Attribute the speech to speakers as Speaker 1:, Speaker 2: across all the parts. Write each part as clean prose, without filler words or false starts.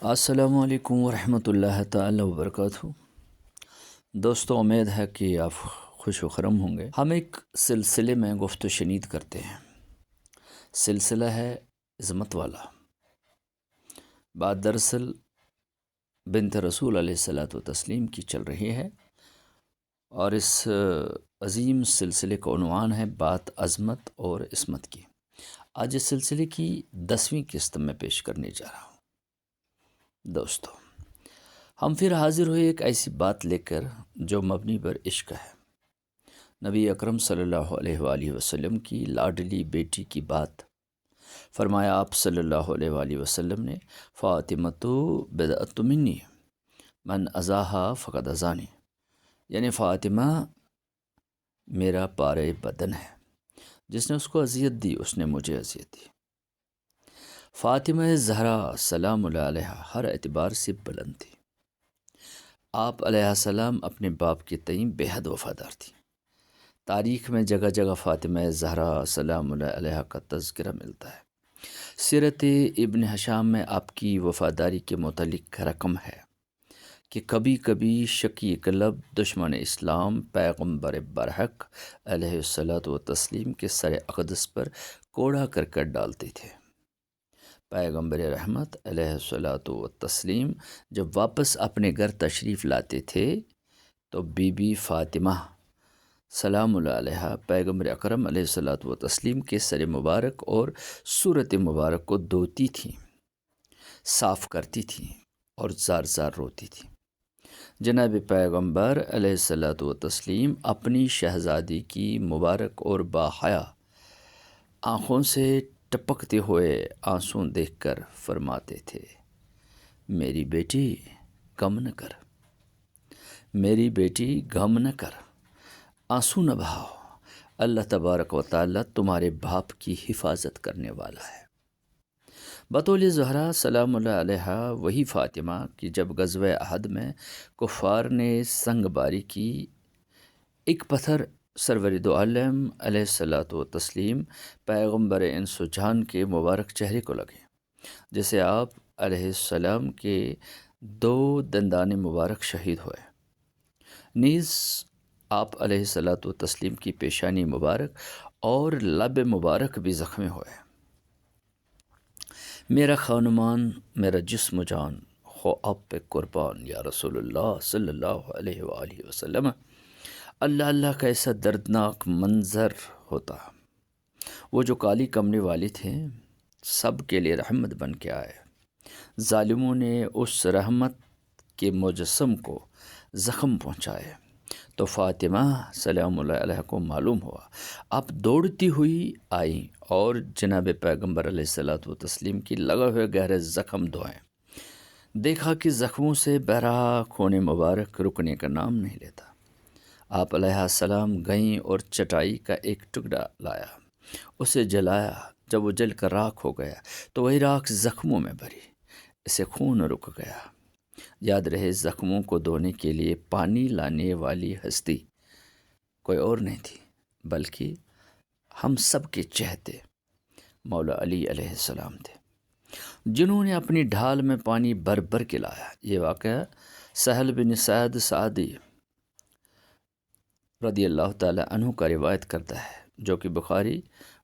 Speaker 1: السلام علیکم ورحمۃ اللہ تعالی وبرکاتہ۔ دوستو، امید ہے کہ آپ خوش و خرم ہوں گے۔ ہم ایک سلسلے میں گفت و شنید کرتے ہیں۔ سلسلہ ہے عظمت والا۔ بات دراصل بنت رسول علیہ الصلاۃ وتسلیم کی چل رہی ہے، اور اس عظیم سلسلے کا عنوان ہے بات عظمت اور عصمت کی۔ آج اس سلسلے کی 10ویں قسط میں پیش کرنے جا رہا ہوں۔ دوستو، ہم پھر حاضر ہوئے ایک ایسی بات لے کر جو مبنی پر عشق ہے۔ نبی اکرم صلی اللہ علیہ وآلہ وسلم کی لاڈلی بیٹی کی بات۔ فرمایا آپ صلی اللہ علیہ وآلہ وسلم نے، فاطمۃ بدعۃ منی من ازاہا فقد ازانی، یعنی فاطمہ میرا پارے بدن ہے، جس نے اس کو اذیت دی اس نے مجھے اذیت دی۔ فاطمہ زہرا سلام اللہ علیہا ہر اعتبار سے بلند تھی۔ آپ علیہ السلام اپنے باپ کے تئیں بے حد وفادار تھی۔ تاریخ میں جگہ جگہ فاطمہ زہرا سلام اللہ علیہا کا تذکرہ ملتا ہے۔ سیرت ابن ہشام میں آپ کی وفاداری کے متعلق رقم ہے کہ کبھی کبھی شقی قلب دشمن اسلام پیغمبر برحق علیہ الصلاۃ وتسلیم کے سر اقدس پر کوڑا کرکٹ ڈالتے تھے۔ پیغمبر رحمت علیہ الصلاۃ وتسلیم جب واپس اپنے گھر تشریف لاتے تھے تو بی بی فاطمہ سلام اللہ علیہا پیغمبر اکرم علیہ الصلاۃ وتسلیم کے سر مبارک اور صورت مبارک کو دھوتی تھیں، صاف کرتی تھیں اور زار زار روتی تھیں۔ جناب پیغمبر علیہ الصلاۃ وتسلیم اپنی شہزادی کی مبارک اور باحیا آنکھوں سے ٹپکتے ہوئے آنسوں دیکھ کر فرماتے تھے، میری بیٹی غم نہ کر، میری بیٹی غم نہ کر، آنسو نہ بہاؤ، اللہ تبارک و تعالیٰ تمہارے باپ کی حفاظت کرنے والا ہے۔ بطول زہرا سلام اللہ علیہا وہی فاطمہ کہ جب غزوہ احد میں کفار نے سنگ باری کی، ایک پتھر سرور دو عالم علیہ الصلاۃ وتسلیم پیغمبر انس و جان کے مبارک چہرے کو لگے، جسے آپ علیہ السلام کے 2 دندان مبارک شہید ہوئے۔ نیز آپ علیہ الصلاۃ وتسلیم کی پیشانی مبارک اور لب مبارک بھی زخمی ہوئے۔ میرا خانمان، میرا جسم و جان، خو آپ پہ قربان یا رسول اللہ صلی اللہ علیہ وآلہ وسلم۔ اللہ اللہ کا ایسا دردناک منظر ہوتا۔ وہ جو کالی کملی والے تھے سب کے لیے رحمت بن کے آئے۔ ظالموں نے اس رحمت کے مجسم کو زخم پہنچائے تو فاطمہ سلام اللہ علیہ کو معلوم ہوا۔ آپ دوڑتی ہوئی آئیں اور جناب پیغمبر علیہ الصلاۃ وتسلیم کی لگے ہوئے گہرے زخم دھوئیں۔ دیکھا کہ زخموں سے بہرا خون مبارک رکنے کا نام نہیں لیتا۔ آپ علیہ السلام گئیں اور چٹائی کا ایک ٹکڑا لایا، اسے جلایا۔ جب وہ جل کر راکھ ہو گیا تو وہی راکھ زخموں میں بھری، اسے خون رک گیا۔ یاد رہے، زخموں کو دھونے کے لیے پانی لانے والی ہستی کوئی اور نہیں تھی بلکہ ہم سب کے چہتے مولا علی علیہ السلام تھے، جنہوں نے اپنی ڈھال میں پانی بھر بھر کے لایا۔ یہ واقعہ سہل بن سعد سعدی رضی اللہ تعالی عنہ کا روایت کرتا ہے، جو کہ بخاری،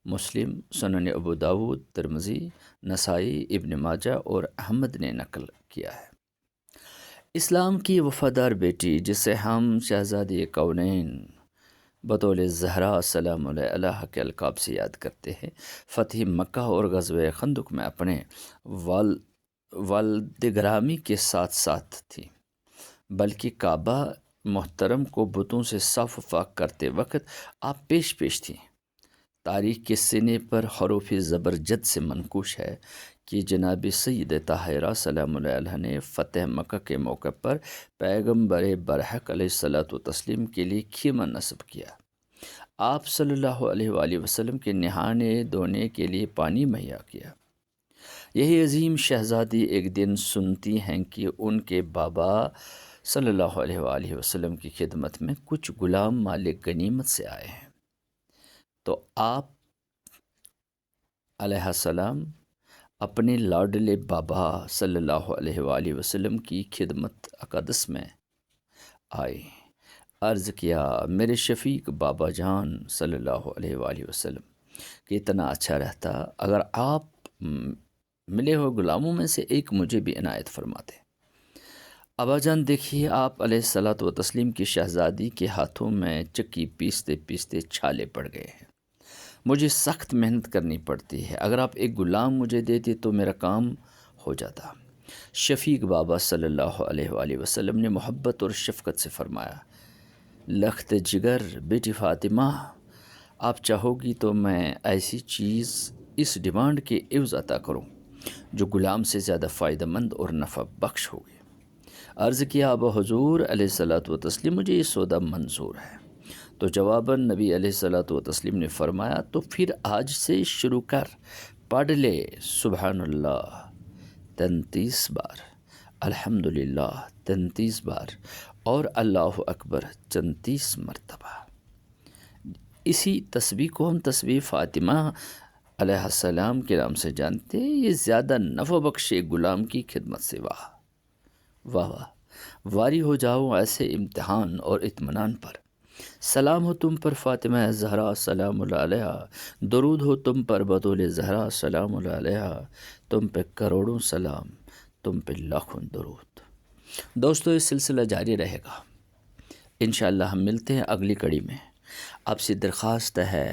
Speaker 1: مسلم، سنن ابو داود، ترمذی، نسائی، ابن ماجہ اور احمد نے نقل کیا ہے۔ اسلام کی وفادار بیٹی جسے ہم شہزادی کونین بطول زہرا سلام اللہ علیہا کے القاب سے یاد کرتے ہیں، فتح مکہ اور غزوہ خندق میں اپنے والد گرامی کے ساتھ ساتھ تھی، بلکہ کعبہ محترم کو بتوں سے صاف و پاک کرتے وقت آپ پیش پیش تھیں۔ تاریخ کے سینے پر حروف زبرجد سے منقوش ہے کہ جناب سید طاہرہ سلام اللہ علیہ نے فتح مکہ کے موقع پر پیغمبر برحق علیہ الصلاۃ وتسلیم کے لیے خیمہ نصب کیا۔ آپ صلی اللہ علیہ وآلہ وسلم کے نہانے دھونے کے لیے پانی مہیا کیا۔ یہی عظیم شہزادی ایک دن سنتی ہیں کہ ان کے بابا صلی اللہ علیہ وآلہ وسلم کی خدمت میں کچھ غلام مالک غنیمت سے آئے ہیں، تو آپ علیہ السلام اپنے لاڈلے بابا صلی اللہ علیہ وآلہ وسلم کی خدمت اقدس میں آئے۔ عرض کیا میرے شفیق بابا جان صلی اللہ علیہ وآلہ وسلم کہ اتنا اچھا رہتا اگر آپ ملے ہوئے غلاموں میں سے ایک مجھے بھی عنایت فرماتے۔ ابا جان دیکھیے آپ علیہ الصلوۃ والتسلیم کی شہزادی کے ہاتھوں میں چکی پیستے پیستے چھالے پڑ گئے ہیں، مجھے سخت محنت کرنی پڑتی ہے، اگر آپ ایک غلام مجھے دیتے تو میرا کام ہو جاتا۔ شفیق بابا صلی اللہ علیہ وآلہ وسلم نے محبت اور شفقت سے فرمایا، لخت جگر بیٹی فاطمہ، آپ چاہو گی تو میں ایسی چیز اس ڈیمانڈ کے عوض عطا کروں جو غلام سے زیادہ فائدہ مند اور نفع بخش ہوگی۔ عرض کیا ابا حضور علیہ الصلوۃ والتسلیم مجھے یہ سودا منظور ہے، تو جواباً نبی علیہ الصلوۃ والتسلیم نے فرمایا تو پھر آج سے شروع کر، پڑھ لے سبحان اللہ 33 بار، الحمدللہ 33 بار اور اللہ اکبر 34 مرتبہ۔ اسی تسبیح کو ہم تسبیح فاطمہ علیہ السلام کے نام سے جانتے ہیں، یہ زیادہ نفع بخش غلام کی خدمت سے۔ واہ واہ واہ، واری ہو جاؤ ایسے امتحان اور اطمینان پر۔ سلام ہو تم پر فاطمہ زہرا سلام اللہ علیہا، درود ہو تم پر بطول زہرا سلام اللہ علیہا، تم پہ کروڑوں سلام، تم پہ لاکھوں درود۔ دوستو یہ سلسلہ جاری رہے گا، انشاءاللہ ہم ملتے ہیں اگلی کڑی میں۔ آپ سے درخواست ہے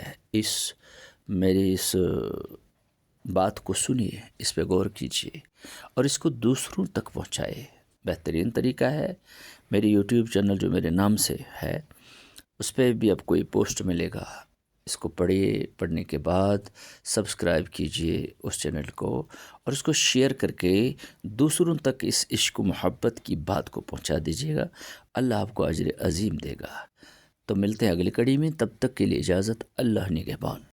Speaker 1: میری اس بات کو سنیے، اس پہ غور کیجیے اور اس کو دوسروں تک پہنچائے۔ بہترین طریقہ ہے میری یوٹیوب چینل جو میرے نام سے ہے، اس پہ بھی اب کوئی پوسٹ ملے گا، اس کو پڑھیے، پڑھنے کے بعد سبسکرائب کیجیے اس چینل کو اور اس کو شیئر کر کے دوسروں تک اس عشق و محبت کی بات کو پہنچا دیجیے گا، اللہ آپ کو اجر عظیم دے گا۔ تو ملتے ہیں اگلی کڑی میں، تب تک کے لیے اجازت، اللہ نگہبان۔